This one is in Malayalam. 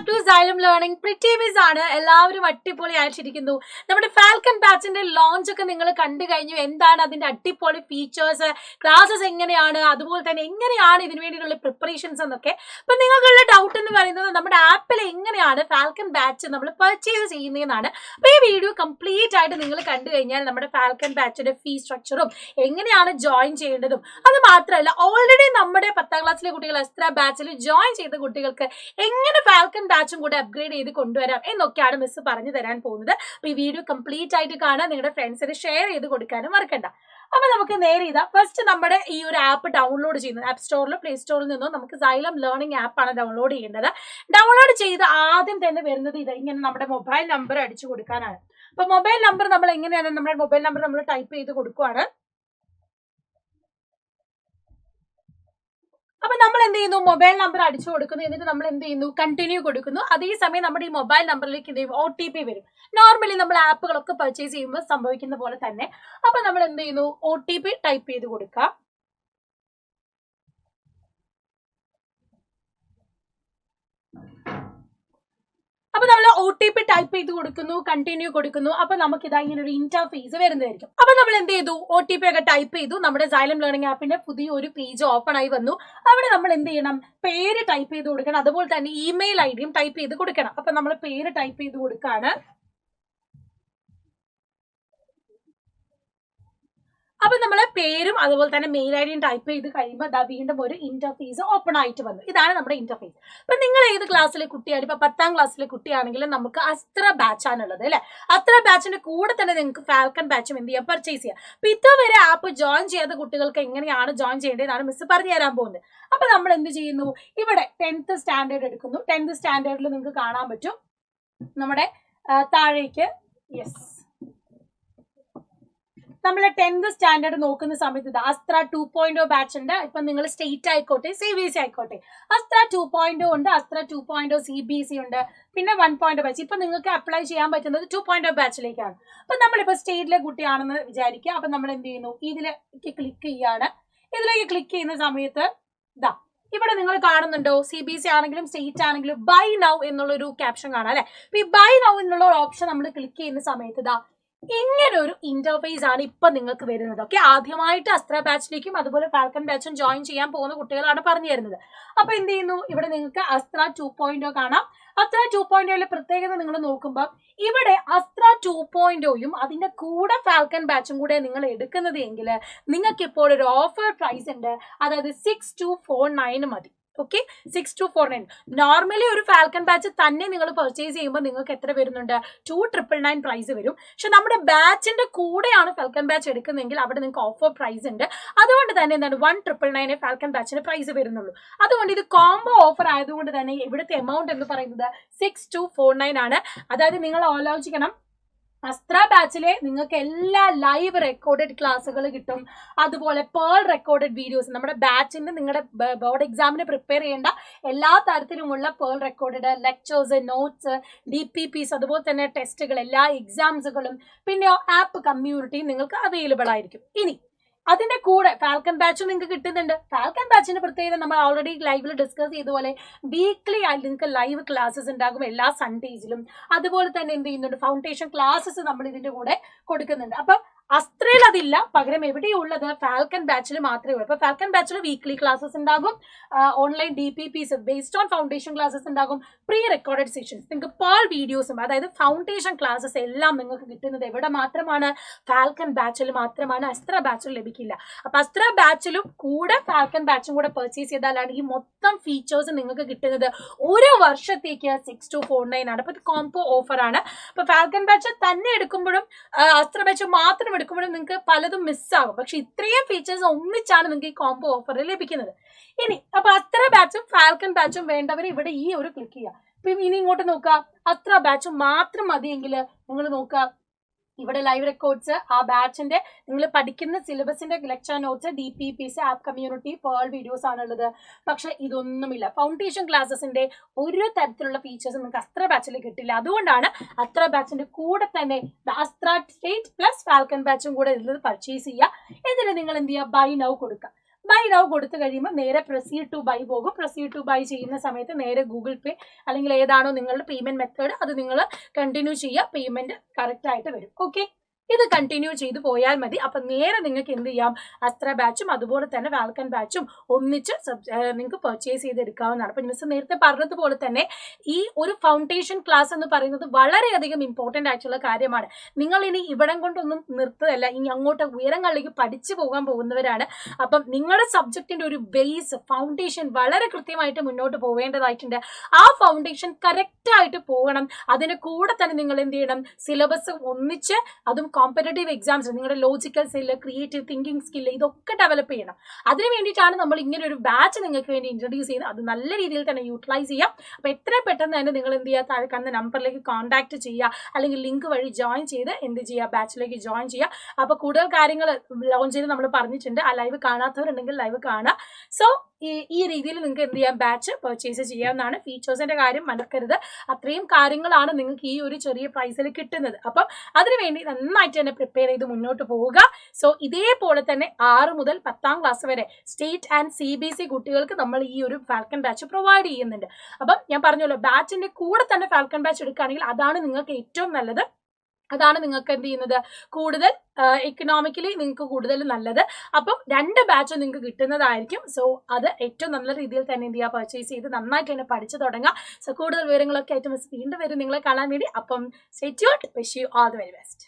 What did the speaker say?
To Xylem learning. Priti miss ആണ്. എല്ലാവരും അടിപൊളിയായിട്ടിരിക്കുന്നു. നമ്മുടെ ഫാൽക്കൺ ബാച്ചിന്റെ ലോഞ്ച് ഒക്കെ നിങ്ങൾ കണ്ടു കഴിഞ്ഞു. എന്താണ് അതിന്റെ അടിപൊളി ഫീച്ചേഴ്സ്, ക്ലാസ്സസ് എങ്ങനെയാണ്, അതുപോലെ തന്നെ എങ്ങനെയാണ് ഇതിനു വേണ്ടിയിട്ടുള്ള പ്രിപ്പറേഷൻസ് എന്നൊക്കെ. അപ്പൊ നിങ്ങൾക്കുള്ള ഡൗട്ട് എന്ന് പറയുന്നത് നമ്മുടെ ആപ്പിൽ എങ്ങനെയാണ് ഫാൽക്കൺ ബാച്ച് നമ്മൾ പർച്ചേസ് ചെയ്യുന്നതെന്നാണ്. അപ്പൊ ഈ വീഡിയോ കംപ്ലീറ്റ് ആയിട്ട് നിങ്ങൾ കണ്ടു കഴിഞ്ഞാൽ നമ്മുടെ ഫാൽക്കൺ ബാച്ചിന്റെ ഫീ സ്ട്രക്ചറും എങ്ങനെയാണ് ജോയിൻ ചെയ്യേണ്ടതും, അത് മാത്രമല്ല ഓൾറെഡി നമ്മുടെ 10ാം ക്ലാസ്സിലെ കുട്ടികൾ എസ്ത്ര ബാച്ചിൽ ജോയിൻ ചെയ്ത കുട്ടികൾക്ക് എങ്ങനെ ഫാൽക്കൺ ബാച്ചും കൂടെ അപ്ഗ്രേഡ് ചെയ്ത് കൊണ്ടുവരാം എന്നൊക്കെയാണ് മിസ് പറഞ്ഞു തരാൻ പോകുന്നത്. അപ്പൊ ഈ വീഡിയോ കംപ്ലീറ്റ് ആയിട്ട് കാണാൻ നിങ്ങളുടെ ഫ്രണ്ട്സിന് ഷെയർ ചെയ്ത് കൊടുക്കാനും മറക്കണ്ട. അപ്പൊ നമുക്ക് നേരെ ഇതാ ഫസ്റ്റ് നമ്മുടെ ഈ ഒരു ആപ്പ് ഡൗൺലോഡ് ചെയ്യുന്നത് ആപ്പ് സ്റ്റോറിലോ പ്ലേ സ്റ്റോറിൽ നിന്നോ നമുക്ക് സൈലം ലേണിംഗ് ആപ്പാണ് ഡൗൺലോഡ് ചെയ്യേണ്ടത്. ഡൗൺലോഡ് ചെയ്ത് ആദ്യം തന്നെ വരുന്നത് ഇത് ഇങ്ങനെ നമ്മുടെ മൊബൈൽ നമ്പർ അടിച്ചു കൊടുക്കാനാണ്. അപ്പൊ മൊബൈൽ നമ്പർ നമ്മൾ എങ്ങനെയാണ് നമ്മുടെ മൊബൈൽ നമ്പർ നമ്മൾ ടൈപ്പ് ചെയ്ത് കൊടുക്കുവാണ്. അപ്പൊ നമ്മൾ എന്ത് ചെയ്യുന്നു, മൊബൈൽ നമ്പർ അടിച്ചു കൊടുക്കുന്നു. എന്നിട്ട് നമ്മൾ എന്ത് ചെയ്യുന്നു, കണ്ടിന്യൂ കൊടുക്കുന്നു. അതേസമയം നമ്മുടെ ഈ മൊബൈൽ നമ്പറിലേക്ക് എന്ത് ചെയ്യും, OTP വരും. നോർമലി നമ്മൾ ആപ്പുകളൊക്കെ പർച്ചേസ് ചെയ്യുമ്പോൾ സംഭവിക്കുന്ന പോലെ തന്നെ. അപ്പൊ നമ്മൾ എന്ത് ചെയ്യുന്നു, OTP ടൈപ്പ് ചെയ്ത് കൊടുക്കുക. അപ്പൊ നമ്മൾ OTP ടൈപ്പ് ചെയ്ത് കൊടുക്കുന്നു, കണ്ടിന്യൂ കൊടുക്കുന്നു. അപ്പൊ നമുക്ക് ഇതാ ഇങ്ങനെ ഒരു ഇന്റർഫേസ് വരുന്നതായിരിക്കും. അപ്പൊ നമ്മൾ എന്ത് ചെയ്തു, OTP ഒക്കെ ടൈപ്പ് ചെയ്തു. നമ്മുടെ സൈലം ലേണിംഗ് ആപ്പിന്റെ പുതിയ ഒരു പേജ് ഓപ്പൺ ആയി വന്നു. അവിടെ നമ്മൾ എന്ത് ചെയ്യണം, പേര് ടൈപ്പ് ചെയ്ത് കൊടുക്കണം. അതുപോലെ തന്നെ ഇമെയിൽ ID ടൈപ്പ് ചെയ്ത് കൊടുക്കണം. അപ്പൊ നമ്മൾ പേര് ടൈപ്പ് ചെയ്ത് കൊടുക്കാണ്. അപ്പൊ നമ്മളെ പേരും അതുപോലെ തന്നെ മെയിൽ ID ടൈപ്പ് ചെയ്ത് കഴിയുമ്പോൾ വീണ്ടും ഒരു ഇന്റർഫേസ് ഓപ്പൺ ആയിട്ട് വന്നു. ഇതാണ് നമ്മുടെ ഇന്റർഫേസ്. അപ്പൊ നിങ്ങൾ ഏത് ക്ലാസ്സിലെ കുട്ടിയാണ്, ഇപ്പൊ 10ാം ക്ലാസ്സിലെ കുട്ടിയാണെങ്കിൽ നമുക്ക് അസ്ത്ര ബാച്ച് ആണുള്ളത് അല്ലെ. അസ്ത്ര ബാച്ചിന്റെ കൂടെ തന്നെ നിങ്ങൾക്ക് ഫാൽക്കൺ ബാച്ചും എന്ത് ചെയ്യാം, പർച്ചേസ് ചെയ്യാം. അപ്പൊ ഇതുവരെ ആപ്പ് ജോയിൻ ചെയ്യാത്ത കുട്ടികൾക്ക് എങ്ങനെയാണ് ജോയിൻ ചെയ്യേണ്ടതെന്നാണ് മിസ് പറഞ്ഞു തരാൻ പോകുന്നത്. അപ്പൊ നമ്മൾ എന്ത് ചെയ്യുന്നു, ഇവിടെ 10th സ്റ്റാൻഡേർഡ് എടുക്കുന്നു. 10th സ്റ്റാൻഡേർഡിൽ നിങ്ങൾക്ക് കാണാൻ പറ്റും നമ്മുടെ താഴേക്ക് നമ്മൾ 10th സ്റ്റാൻഡേർഡ് നോക്കുന്ന സമയത്ത് ഇത് അസ്ത്ര 2.0 ബാച്ച് ഉണ്ട്. ഇപ്പൊ നിങ്ങൾ സ്റ്റേറ്റ് ആയിക്കോട്ടെ CBSE ആയിക്കോട്ടെ, അസ്ത്ര 2.0 ഉണ്ട്, അസ്ത്ര 2.0 CBSE ഉണ്ട്, പിന്നെ 1.0 ബാച്ച്. ഇപ്പൊ നിങ്ങൾക്ക് അപ്ലൈ ചെയ്യാൻ പറ്റുന്നത് 2.0 ബാച്ചിലേക്കാണ്. അപ്പൊ നമ്മളിപ്പോ സ്റ്റേറ്റിലെ കുട്ടിയാണെന്ന് വിചാരിക്കുക. അപ്പൊ നമ്മൾ എന്ത് ചെയ്യുന്നു, ഇതിലേക്ക് ക്ലിക്ക് ചെയ്യാണ്. ഇതിലേക്ക് ക്ലിക്ക് ചെയ്യുന്ന സമയത്ത് ഇതാ ഇവിടെ നിങ്ങൾ കാണുന്നുണ്ടോ, CBSE ആണെങ്കിലും സ്റ്റേറ്റ് ആണെങ്കിലും ബൈ നൗ എന്നുള്ളൊരു ക്യാപ്ഷൻ കാണാം അല്ലെ. അപ്പൊ ഈ ബൈ നൗ എന്നുള്ള ഒരു ഓപ്ഷൻ നമ്മൾ ക്ലിക്ക് ചെയ്യുന്ന സമയത്ത് ഇതാ ഇങ്ങനെ ഒരു ഇന്റർഫേസ് ആണ് ഇപ്പൊ നിങ്ങൾക്ക് വരുന്നത്. ഓക്കെ, ആദ്യമായിട്ട് അസ്ത്ര ബാച്ചിലേക്കും അതുപോലെ ഫാൽക്കൺ ബാച്ചും ജോയിൻ ചെയ്യാൻ പോകുന്ന കുട്ടികളാണ് പറഞ്ഞു തരുന്നത്. അപ്പൊ എന്ത് ചെയ്യുന്നു, ഇവിടെ നിങ്ങൾക്ക് അസ്ത്ര 2.0 കാണാം. അസ്ത്ര 2.0 പ്രത്യേകത നിങ്ങൾ നോക്കുമ്പോൾ ഇവിടെ അസ്ത്ര 2.0യും അതിന്റെ കൂടെ ഫാൽക്കൺ ബാച്ചും കൂടെ നിങ്ങൾ എടുക്കുന്നത് എങ്കിൽ നിങ്ങൾക്ക് ഇപ്പോൾ ഒരു ഓഫർ പ്രൈസ് ഉണ്ട്. അതായത് 6249 മതി. ഓക്കെ, 6249. നോർമലി ഒരു ഫാൽക്കൺ ബാച്ച് തന്നെ നിങ്ങൾ പർച്ചേസ് ചെയ്യുമ്പോൾ നിങ്ങൾക്ക് എത്ര വരുന്നുണ്ട്, 2999 പ്രൈസ് വരും. പക്ഷെ നമ്മുടെ ബാച്ചിന്റെ കൂടെയാണ് ഫാൽക്കൺ ബാച്ച് എടുക്കുന്നതെങ്കിൽ അവിടെ നിങ്ങൾക്ക് ഓഫർ പ്രൈസ് ഉണ്ട്. അതുകൊണ്ട് തന്നെ എന്താണ് 1999 ഫാൽക്കൺ ബാച്ചിന് പ്രൈസ് വരുന്നുള്ളൂ. അതുകൊണ്ട് ഇത് കോംബോ ഓഫർ ആയതുകൊണ്ട് തന്നെ ഇവിടുത്തെ എമൗണ്ട് എന്ന് പറയുന്നത് 6249 ആണ്. അതായത് നിങ്ങൾ ആലോചിക്കണം, അസ്ത്ര ബാച്ചിലെ നിങ്ങൾക്ക് എല്ലാ ലൈവ് റെക്കോർഡഡ് ക്ലാസ്സുകൾ കിട്ടും. അതുപോലെ പേൾ റെക്കോർഡഡ് വീഡിയോസ്, നമ്മുടെ ബാച്ചിന്റെ നിങ്ങളുടെ ബോർഡ് എക്സാമിന് പ്രിപ്പയർ ചെയ്യേണ്ട എല്ലാ തരത്തിലുമുള്ള pearl recorded lectures, notes, DPPs, അതുപോലെ തന്നെ ടെസ്റ്റുകൾ, എല്ലാ എക്സാംസുകളും, പിന്നെ ആപ്പ് കമ്മ്യൂണിറ്റിയും നിങ്ങൾക്ക് അവൈലബിൾ ആയിരിക്കും. ഇനി അതിന്റെ കൂടെ ഫാൽക്കൺ ബാച്ചും നിങ്ങൾക്ക് കിട്ടുന്നുണ്ട്. ഫാൽക്കൺ ബാച്ചിന്റെ പ്രത്യേകത നമ്മൾ ഓൾറെഡി ലൈവിൽ ഡിസ്കസ് ചെയ്ത പോലെ വീക്ക്ലി ആയിട്ട് നിങ്ങൾക്ക് ലൈവ് ക്ലാസ്സസ് ഉണ്ടാകും എല്ലാ സൺഡേസിലും. അതുപോലെ തന്നെ എന്ത് ചെയ്യുന്നുണ്ട്, ഫൗണ്ടേഷൻ ക്ലാസ്സസ് നമ്മൾ ഇതിന്റെ കൂടെ കൊടുക്കുന്നുണ്ട്. അപ്പൊ അസ്ത്രയിൽ അതില്ല, പകരം എവിടെയുള്ളത് ഫാൽക്കൺ ബാച്ചിൽ മാത്രമേ ഉള്ളൂ. അപ്പൊ ഫാൽക്കൺ ബാച്ചിൽ വീക്ക്ലി ക്ലാസ്സസ് ഉണ്ടാകും, online DPPs based on foundation classes ഉണ്ടാകും, പ്രീ റെക്കോർഡഡ് സെഷൻസ്, നിങ്ങൾക്ക് പേൾ വീഡിയോസും, അതായത് ഫൗണ്ടേഷൻ ക്ലാസ്സസ് എല്ലാം നിങ്ങൾക്ക് കിട്ടുന്നത് എവിടെ മാത്രമാണ്, ഫാൽക്കൺ ബാച്ചിൽ മാത്രമാണ്. അസ്ത്ര ബാച്ചിൽ ലഭിക്കില്ല. അപ്പൊ അസ്ത്ര ബാച്ചിലും കൂടെ ഫാൽക്കൺ ബാച്ചും കൂടെ പർച്ചേസ് ചെയ്താലാണ് ഈ മൊത്തം ഫീച്ചേഴ്സ് നിങ്ങൾക്ക് കിട്ടുന്നത്. ഒരു വർഷത്തേക്ക് 6249 ആണ്. അപ്പൊ ഇത് കോംബോ ഓഫർ ആണ്. അപ്പൊ ഫാൽക്കൺ ബാച്ച് തന്നെ എടുക്കുമ്പോഴും അസ്ത്ര ബാച്ച് മാത്രം എടുക്കുമ്പോഴും നിങ്ങൾക്ക് പലതും മിസ്സാകും. പക്ഷെ ഇത്രയും ഫീച്ചേഴ്സ് ഒന്നിച്ചാണ് നിങ്ങൾക്ക് ഈ കോംബോ ഓഫറിൽ ലഭിക്കുന്നത്. ഇനി അപ്പൊ അസ്ത്ര ബാച്ചും ഫാൽക്കൺ ബാച്ചും വേണ്ടവർ ഇവിടെ ഈ ഒരു ക്ലിക്ക് ചെയ്യുക. ഇപ്പൊ ഇനി ഇങ്ങോട്ട് നോക്കുക, അസ്ത്ര ബാച്ചും മാത്രം മതിയെങ്കിൽ നിങ്ങൾ നോക്കുക, ഇവിടെ ലൈവ് റെക്കോർഡ്സ്, ആ ബാച്ചിന്റെ നിങ്ങൾ പഠിക്കുന്ന സിലബസിന്റെ lecture notes, DPPs, app community, പേൾ വീഡിയോസ് ആണുള്ളത്. പക്ഷെ ഇതൊന്നുമില്ല. ഫൗണ്ടേഷൻ ക്ലാസ്സസിന്റെ ഒരു തരത്തിലുള്ള ഫീച്ചേഴ്സ് നിങ്ങൾക്ക് അസ്ത്ര ബാച്ചിൽ കിട്ടില്ല. അതുകൊണ്ടാണ് അസ്ത്ര ബാച്ചിന്റെ കൂടെ തന്നെ അസ്ത്ര സ്റ്റേറ്റ് പ്ലസ് ഫാൽക്കൺ ബാച്ചും കൂടെ ഇതിൽ പർച്ചേസ് ചെയ്യുക. എന്നിട്ട് നിങ്ങൾ എന്ത് ചെയ്യുക, ബൈ നൗ കൊടുക്കുക. ബൈ നൗ കൊടുത്തു കഴിയുമ്പോൾ നേരെ പ്രൊസീഡ് ടു ബൈ പോകും. പ്രൊസീഡ് ടു ബൈ ചെയ്യുന്ന സമയത്ത് നേരെ ഗൂഗിൾ പേ അല്ലെങ്കിൽ ഏതാണോ നിങ്ങളുടെ പേയ്മെന്റ് മെത്തേഡ് അത് നിങ്ങൾ കണ്ടിന്യൂ ചെയ്യുക. പേയ്മെന്റ് കറക്റ്റ് ആയിട്ട് വരും. ഓക്കെ, ഇത് കണ്ടിന്യൂ ചെയ്ത് പോയാൽ മതി. അപ്പം നേരെ നിങ്ങൾക്ക് എന്ത് ചെയ്യാം, അസ്ത്ര ബാച്ചും അതുപോലെ തന്നെ ഫാൽക്കൺ ബാച്ചും ഒന്നിച്ച് നിങ്ങൾക്ക് പർച്ചേസ് ചെയ്തെടുക്കാവുന്നതാണ്. അപ്പം മിസ് നേരത്തെ പറഞ്ഞതുപോലെ തന്നെ ഈ ഒരു ഫൗണ്ടേഷൻ ക്ലാസ് എന്ന് പറയുന്നത് വളരെയധികം ഇമ്പോർട്ടൻ്റ് ആയിട്ടുള്ള കാര്യമാണ്. നിങ്ങൾ ഇനി ഇവിടം കൊണ്ടൊന്നും നിർത്തുകയല്ല, ഇനി അങ്ങോട്ട് ഉയരങ്ങളിലേക്ക് പഠിച്ചു പോകാൻ പോകുന്നവരാണ്. അപ്പം നിങ്ങളുടെ സബ്ജക്റ്റിന്റെ ഒരു ബേസ് ഫൗണ്ടേഷൻ വളരെ കൃത്യമായിട്ട് മുന്നോട്ട് പോവേണ്ടതായിട്ടുണ്ട്. ആ ഫൗണ്ടേഷൻ കറക്റ്റ് ആയിട്ട് പോകണം. അതിന് കൂടെ തന്നെ നിങ്ങൾ എന്ത് ചെയ്യണം, സിലബസ് ഒന്നിച്ച്, അതും കോമ്പറ്റേറ്റീവ് എക്സാംസ്, നിങ്ങളുടെ logical skill, creative thinking skill, ഇതൊക്കെ ഡെവലപ്പ് ചെയ്യണം. അതിന് വേണ്ടിയിട്ടാണ് നമ്മൾ ഇങ്ങനെ ഒരു ബാച്ച് നിങ്ങൾക്ക് വേണ്ടി ഇൻട്രൊഡ്യൂസ് ചെയ്യുന്നത്. അത് നല്ല രീതിയിൽ തന്നെ യൂട്ടിലൈസ് ചെയ്യാം. അപ്പോൾ എത്രയും പെട്ടെന്ന് തന്നെ നിങ്ങൾ എന്ത് ചെയ്യുക, താഴെ കാണുന്ന നമ്പറിലേക്ക് കോൺടാക്ട് ചെയ്യുക, അല്ലെങ്കിൽ ലിങ്ക് വഴി ജോയിൻ ചെയ്ത് എന്ത് ചെയ്യുക, ബാച്ചിലേക്ക് ജോയിൻ ചെയ്യുക. അപ്പോൾ കൂടുതൽ കാര്യങ്ങൾ ലോഞ്ച് ചെയ്ത് നമ്മൾ പറഞ്ഞിട്ടുണ്ട്. ആ ലൈവ് കാണാത്തവരുണ്ടെങ്കിൽ ലൈവ് കാണുക. സോ ഈ രീതിയിൽ നിങ്ങൾക്ക് എന്ത് ചെയ്യാം, ബാച്ച് പർച്ചേസ് ചെയ്യാവുന്നതാണ്. ഫീച്ചേഴ്സിന്റെ കാര്യം മറക്കരുത്. അത്രയും കാര്യങ്ങളാണ് നിങ്ങൾക്ക് ഈ ഒരു ചെറിയ പ്രൈസിൽ കിട്ടുന്നത്. അപ്പം അതിനുവേണ്ടി നന്നായിട്ട് തന്നെ പ്രിപ്പയർ ചെയ്ത് മുന്നോട്ട് പോവുക. സോ ഇതേപോലെ തന്നെ 6 മുതൽ 10ാം ക്ലാസ് വരെ സ്റ്റേറ്റ് ആൻഡ് CBSE കുട്ടികൾക്ക് നമ്മൾ ഈ ഒരു ഫാൽക്കൺ ബാച്ച് പ്രൊവൈഡ് ചെയ്യുന്നുണ്ട്. അപ്പം ഞാൻ പറഞ്ഞല്ലോ, ബാച്ചിന്റെ കൂടെ തന്നെ ഫാൽക്കൺ ബാച്ച് എടുക്കുകയാണെങ്കിൽ അതാണ് നിങ്ങൾക്ക് ഏറ്റവും നല്ലത്. അതാണ് നിങ്ങൾക്ക് എന്ത് ചെയ്യുന്നത്, കൂടുതൽ എക്കണോമിക്കലി നിങ്ങൾക്ക് കൂടുതൽ നല്ലത്. അപ്പം 2 ബാച്ച് നിങ്ങൾക്ക് കിട്ടുന്നതായിരിക്കും. സോ അത് ഏറ്റവും നല്ല രീതിയിൽ തന്നെ എന്ത് ചെയ്യുക, പർച്ചേസ് ചെയ്ത് നന്നായിട്ട് തന്നെ പഠിച്ചു തുടങ്ങുക. സോ കൂടുതൽ വിവരങ്ങളൊക്കെ ആയിട്ട് മിസ് വീണ്ടും വരും നിങ്ങളെ കാണാൻ വേണ്ടി. അപ്പം stay tuned. Wish you all the very best.